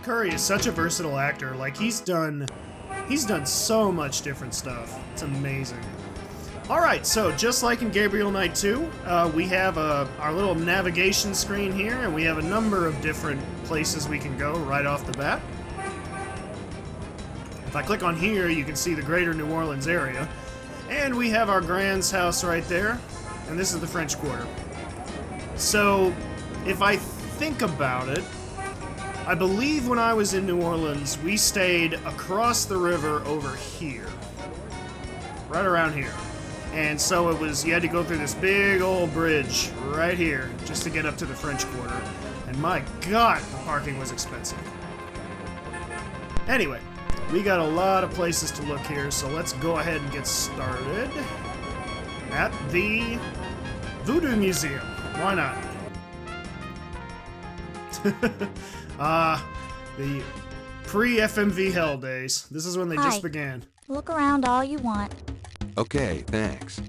Curry is such a versatile actor. Like, he's done so much different stuff. It's amazing. Alright, so just like in Gabriel Knight 2, we have our little navigation screen here, and we have a number of different places we can go right off the bat. If I click on here, you can see the greater New Orleans area. And we have our Grand's house right there, and this is the French Quarter. So, if I think about it, I believe when I was in New Orleans, we stayed across the river over here. Right around here. And so it was, you had to go through this big old bridge right here just to get up to the French Quarter. And my God, the parking was expensive. Anyway, we got a lot of places to look here, so let's go ahead and get started at the Voodoo Museum. Why not? The pre-FMV hell days. This is when they just began. Look around all you want. Okay, thanks.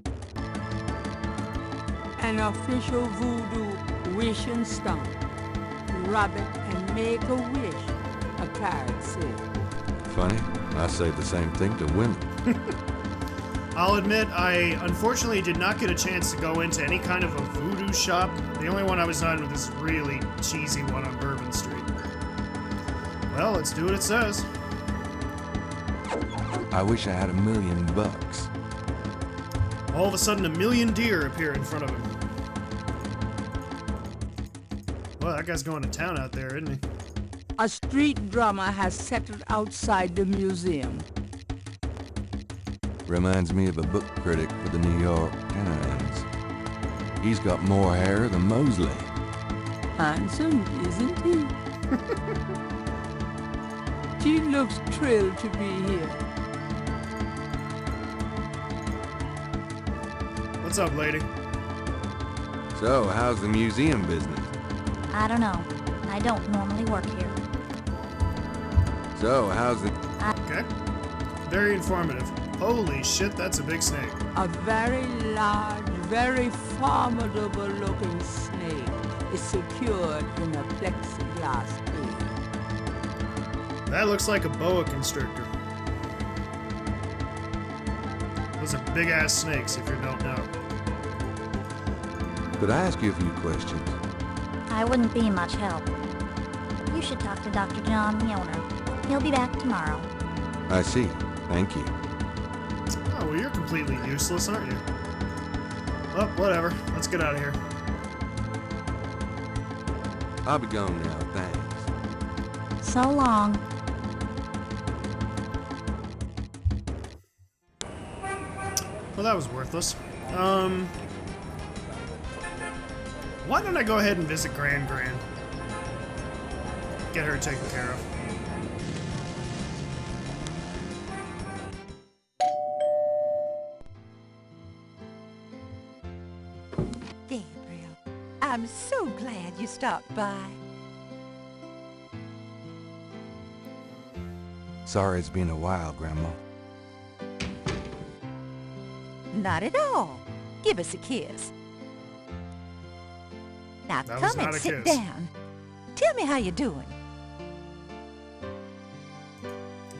An official voodoo wishing stone. Rub it and make a wish, a card said. Funny, I say the same thing to women. I'll admit, I unfortunately did not get a chance to go into any kind of a voodoo shop. The only one I was on was this really cheesy one on Bourbon Street. Well, let's do what it says. I wish I had $1 million. All of a sudden, 1 million deer appear in front of him. Well, that guy's going to town out there, isn't he? A street drummer has settled outside the museum. Reminds me of a book critic for the New York Times. He's got more hair than Mosley. Handsome, isn't he? She looks thrilled to be here. What's up, lady? So, how's the museum business? I don't know. I don't normally work here. So, how's the... Okay. Very informative. Holy shit, that's a big snake. A very large, very formidable looking snake is secured in a plexiglass cage. That looks like a boa constrictor. Those are big-ass snakes, if you don't know. Could I ask you a few questions? I wouldn't be much help. You should talk to Dr. John, the owner. He'll be back tomorrow. I see. Thank you. Oh, well, you're completely useless, aren't you? Well, whatever. Let's get out of here. I'll be gone now, thanks. So long. Well, that was worthless. Why don't I go ahead and visit Gran? Get her taken care of. Gabriel, I'm so glad you stopped by. Sorry it's been a while, Grandma. Not at all. Give us a kiss. Now That was come and not a sit kiss. down. Tell me how you're doing.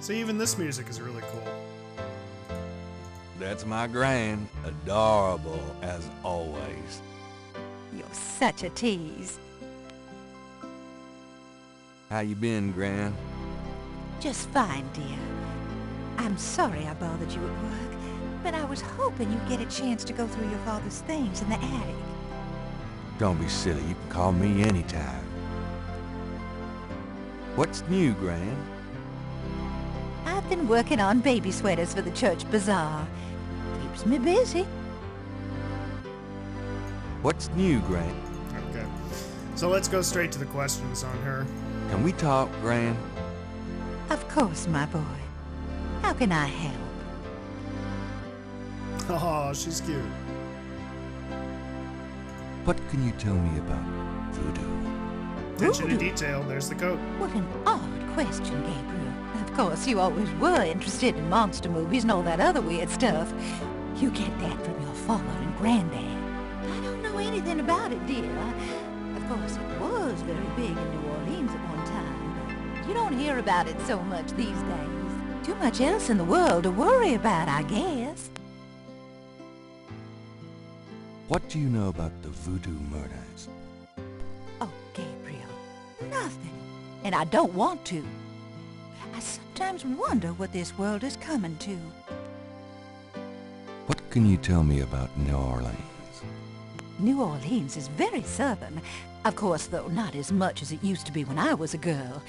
See, even this music is really cool. That's my Gran. Adorable, as always. You're such a tease. How you been, Gran? Just fine, dear. I'm sorry I bothered you at work, but I was hoping you'd get a chance to go through your father's things in the attic. Don't be silly. You can call me anytime. What's new, Gran? I've been working on baby sweaters for the church bazaar. Keeps me busy. What's new, Gran? Okay. So let's go straight to the questions on her. Can we talk, Gran? Of course, my boy. How can I help? Oh, she's cute. What can you tell me about voodoo? Attention to Voodoo? detail. There's the coat. What an odd question, Gabriel. Of course, you always were interested in monster movies and all that other weird stuff. You get that from your father and granddad. I don't know anything about it, dear. Of course, it was very big in New Orleans at one time. You don't hear about it so much these days. Too much else in the world to worry about, I guess. What do you know about the voodoo murders? Oh, Gabriel, nothing. And I don't want to. I sometimes wonder what this world is coming to. What can you tell me about New Orleans? New Orleans is very southern. Of course, though, not as much as it used to be when I was a girl.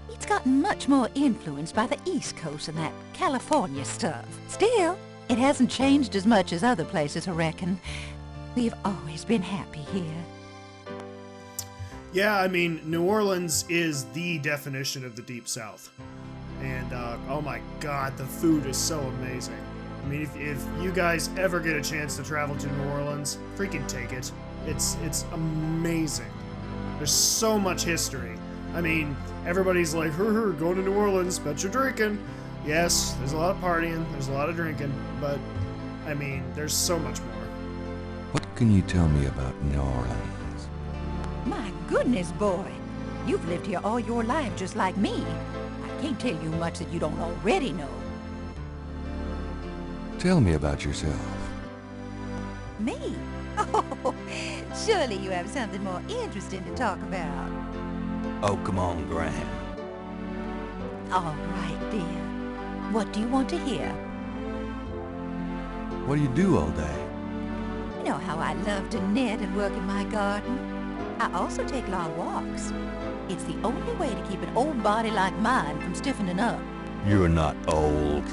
It's gotten much more influenced by the East Coast and that California stuff. Still, it hasn't changed as much as other places, I reckon. We've always been happy here. Yeah, I mean, New Orleans is the definition of the Deep South. And, oh my god, the food is so amazing. I mean, if you guys ever get a chance to travel to New Orleans, freaking take it. It's amazing. There's so much history. I mean, everybody's like, go to New Orleans, bet you're drinking. Yes, there's a lot of partying, there's a lot of drinking, but, I mean, there's so much more. What can you tell me about New Orleans? My goodness, boy. You've lived here all your life just like me. I can't tell you much that you don't already know. Tell me about yourself. Me? Oh, surely you have something more interesting to talk about. Oh, come on, Gran. All right, dear. What do you want to hear? What do you do all day? You know how I love to knit and work in my garden. I also take long walks. It's the only way to keep an old body like mine from stiffening up. You're not old.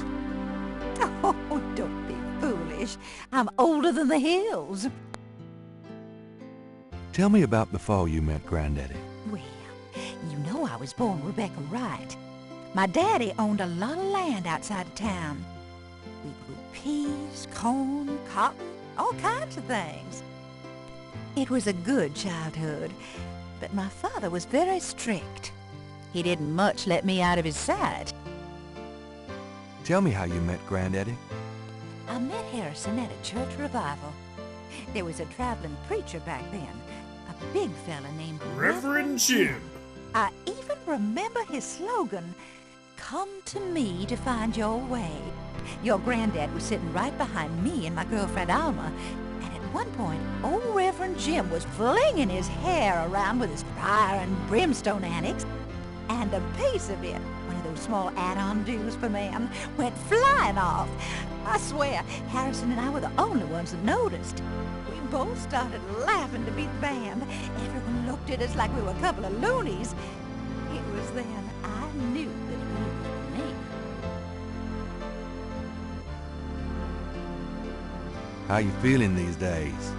Oh, don't be foolish. I'm older than the hills. Tell me about before you met Granddaddy. Well, you know I was born Rebecca Wright. My daddy owned a lot of land outside of town. We grew peas, corn, cotton, all kinds of things. It was a good childhood, but my father was very strict. He didn't much let me out of his sight. Tell me how you met Granddaddy. I met Harrison at a church revival. There was a traveling preacher back then, a big fella named Reverend Jim. I even remember his slogan, "Come to me to find your way." Your granddad was sitting right behind me and my girlfriend Alma, and at one point, old Reverend Jim was flinging his hair around with his fire and brimstone antics, and a piece of it, one of those small add-on do's for man, went flying off. I swear, Harrison and I were the only ones that noticed. We both started laughing to beat the band. Everyone looked at us like we were a couple of loonies. It was then I knew that it was me. How you feeling these days?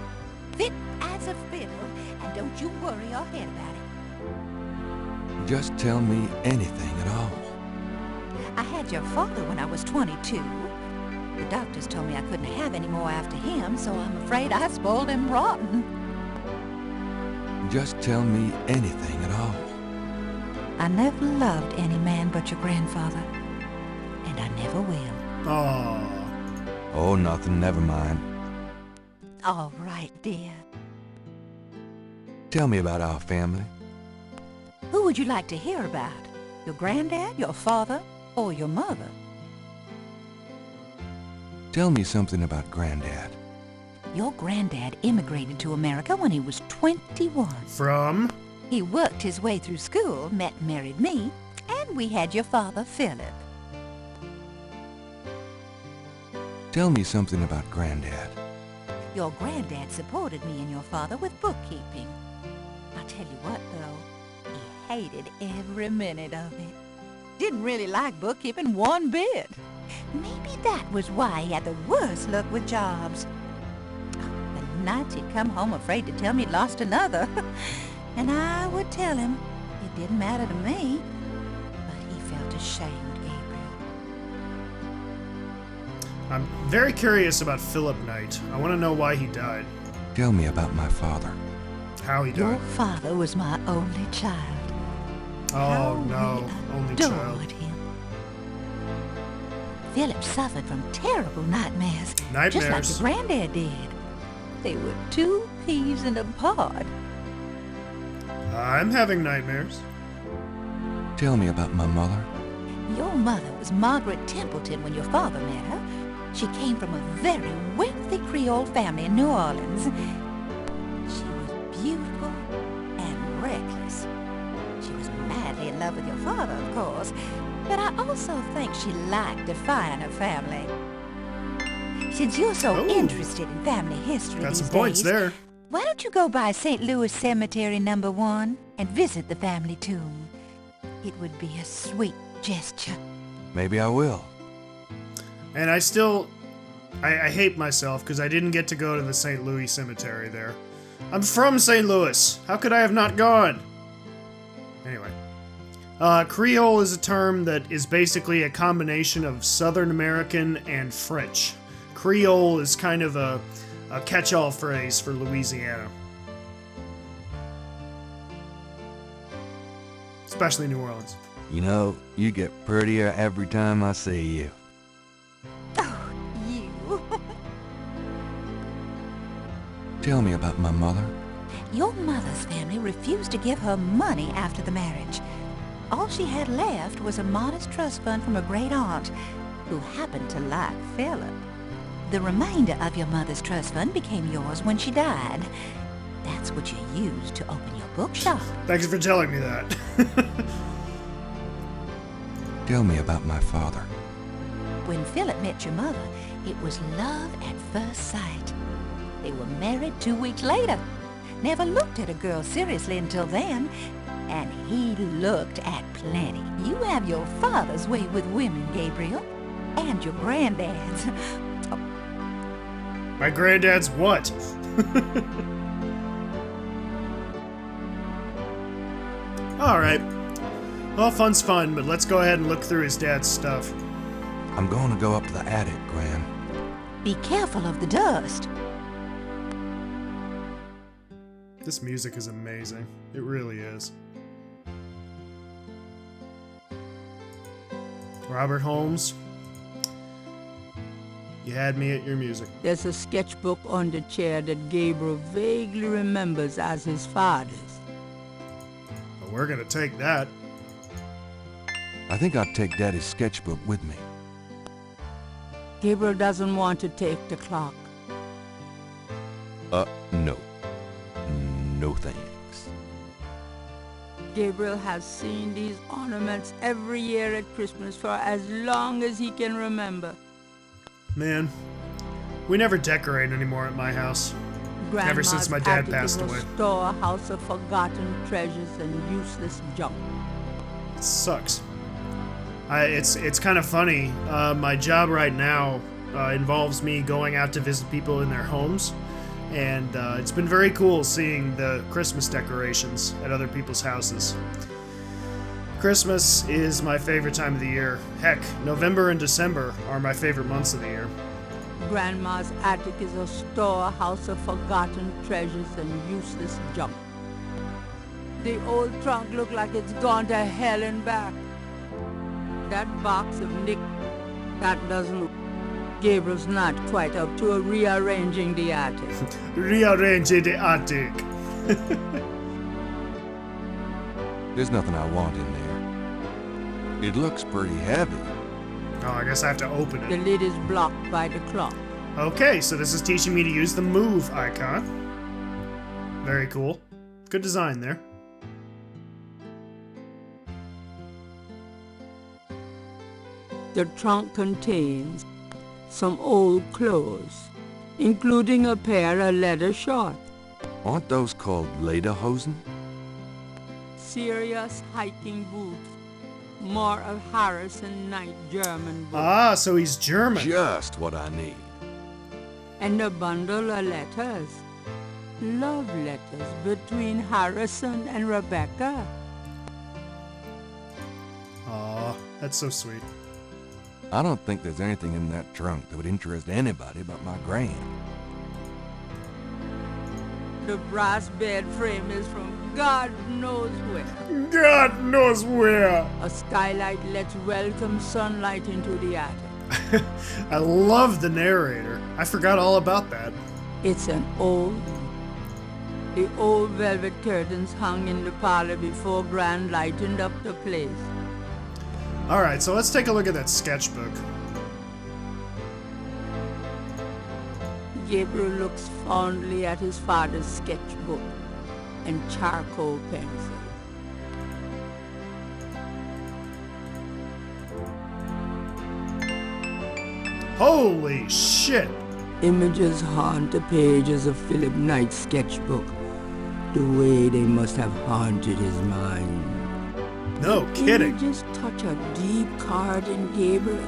Fit as a fiddle, and don't you worry your head about it. Just tell me anything at all. I had your father when I was 22. The doctors told me I couldn't have any more after him, so I'm afraid I spoiled him rotten. Just tell me anything at all. I never loved any man but your grandfather, and I never will. Aww. Oh, nothing, never mind. All right, dear. Tell me about our family. Who would you like to hear about? Your granddad, your father, or your mother? Tell me something about Granddad. Your granddad immigrated to America when he was 21. From? He worked his way through school, met and married me, and we had your father, Philip. Tell me something about Granddad. Your granddad supported me and your father with bookkeeping. I'll tell you what, though, he hated every minute of it. Didn't really like bookkeeping one bit. Maybe that was why he had the worst luck with jobs. The nights he'd come home afraid to tell me he'd lost another. And I would tell him it didn't matter to me. But he felt ashamed, Gabriel. I'm very curious about Philip Knight. I want to know why he died. Tell me about my father. How he Your died. father was my only child. Oh How no, we only adored child. him. Philip suffered from terrible nightmares. Just like Nightmares. your granddad did. They were 2 peas in a pod. I'm having nightmares. Tell me about my mother. Your mother was Margaret Templeton when your father met her. She came from a very wealthy Creole family in New Orleans. She was beautiful and reckless. She was madly in love with your father, of course, but I also think she liked defying her family. Since you're so interested in family history Got these some points days, there. why don't you go by St. Louis Cemetery No. 1 and visit the family tomb? It would be a sweet gesture. Maybe I will. And I still... I hate myself because I didn't get to go to the St. Louis Cemetery there. I'm from St. Louis. How could I have not gone? Anyway. Creole is a term that is basically a combination of Southern American and French. Creole is kind of a catch-all phrase for Louisiana. Especially New Orleans. You know, you get prettier every time I see you. Oh, you. Tell me about my mother. Your mother's family refused to give her money after the marriage. All she had left was a modest trust fund from a great aunt, who happened to like Philip. The remainder of your mother's trust fund became yours when she died. That's what you used to open your bookshop. Thanks for telling me that. Tell me about my father. When Philip met your mother, it was love at first sight. They were married 2 weeks later. Never looked at a girl seriously until then. And he looked at plenty. You have your father's way with women, Gabriel. And your granddad's. My granddad's what? Alright. Well, fun's fun, but let's go ahead and look through his dad's stuff. I'm going to go up to the attic, Gran. Be careful of the dust. This music is amazing. It really is. Robert Holmes, you had me at your music. There's a sketchbook on the chair that Gabriel vaguely remembers as his father's. But we're gonna take that. I think I'll take Daddy's sketchbook with me. Gabriel doesn't want to take the clock. No. No thanks. Gabriel has seen these ornaments every year at Christmas for as long as he can remember. Man, we never decorate anymore at my house. Ever since my dad passed away. A storehouse of forgotten treasures and useless junk. It sucks. It's kind of funny. My job right now involves me going out to visit people in their homes. And it's been very cool seeing the Christmas decorations at other people's houses. Christmas is my favorite time of the year. Heck, November and December are my favorite months of the year. Grandma's attic is a storehouse of forgotten treasures and useless junk. The old trunk looked like it's gone to hell and back. That box of that doesn't... Gabriel's not quite up to rearranging the attic. Rearranging the attic. There's nothing I want in there. It looks pretty heavy. Oh, I guess I have to open The it. lid is blocked by the clock. Okay, so this is teaching me to use the move icon. Very cool. Good design there. The trunk contains some old clothes, including a pair of leather shorts. Aren't those called lederhosen? Serious hiking boots. More of Harrison Knight German boots. Ah, so he's German. Just what I need. And a bundle of letters. Love letters between Harrison and Rebecca. Aw, that's so sweet. I don't think there's anything in that trunk that would interest anybody but my gran. The brass bed frame is from God knows where. God knows where. A skylight lets welcome sunlight into the attic. I love the narrator. I forgot all about that. It's an old The old velvet curtains hung in the parlor before Gran lightened up the place. Alright, so let's take a look at that sketchbook. Gabriel looks fondly at his father's sketchbook and charcoal pencil. Holy shit! Images haunt the pages of Philip Knight's sketchbook, the way they must have haunted his mind. No kidding. Images touch a deep chord in Gabriel.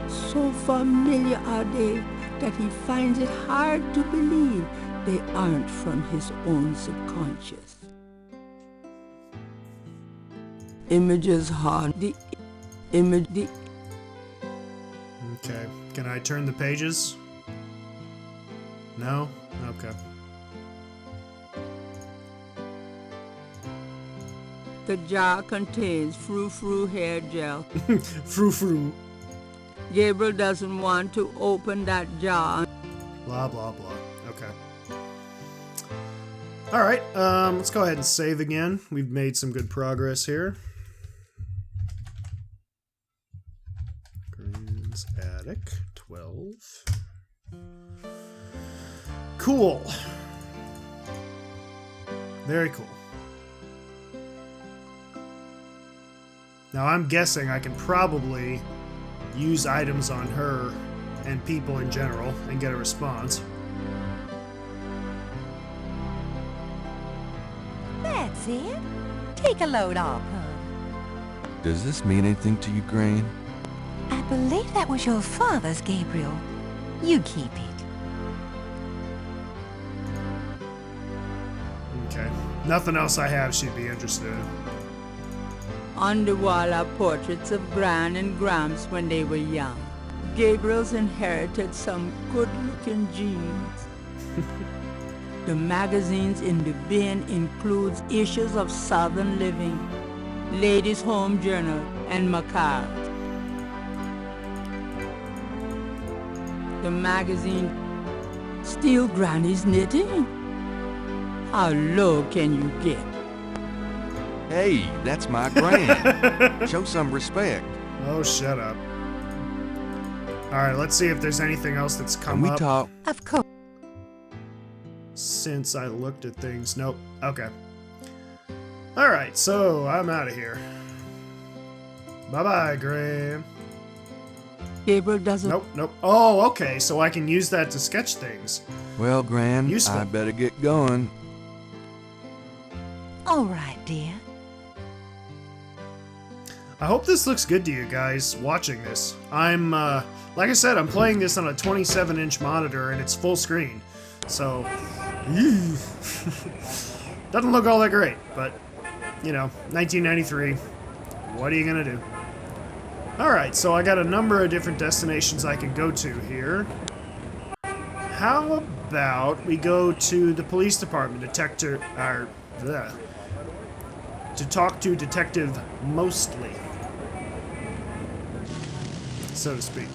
So familiar are they that he finds it hard to believe they aren't from his own subconscious. Images haunt the image. Okay, can I turn the pages? No? Okay. The jar contains frou-frou hair gel. Frou-frou. Gabriel doesn't want to open that jar. Blah, blah, blah. Okay. Alright, let's go ahead and save again. We've made some good progress here. Green's Attic, 12. Cool. Very cool. Now I'm guessing I can probably use items on her and people in general and get a response. That's it. Take a load off, huh? Does this mean anything to you, Gran? I believe that was your father's, Gabriel. You keep it. Okay. Nothing else I have she'd be interested in. On the wall are portraits of Gran and Gramps when they were young. Gabriel's inherited some good-looking genes. The magazines in the bin includes issues of Southern Living, Ladies' Home Journal, and Macabre. The magazine Steal Granny's Knitting? How low can you get? Hey, that's my Gran. Show some respect. Oh, shut up. Alright, let's see if there's anything else that's Can come we up talk? Of course. since I looked at things. Nope. Okay. Alright, so I'm out of here. Bye-bye, Graham. Gabriel doesn't... Nope. Oh, okay, so I can use that to sketch things. Well, Gran, Useful. I better get going. All right, dear. I hope this looks good to you guys watching this. I'm, like I said, I'm playing this on a 27-inch monitor and it's full screen. So, doesn't look all that great, but, you know, 1993, what are you gonna do? Alright, so I got a number of different destinations I can go to here. How about we go to the police department, to talk to Detective Mostly, so to speak.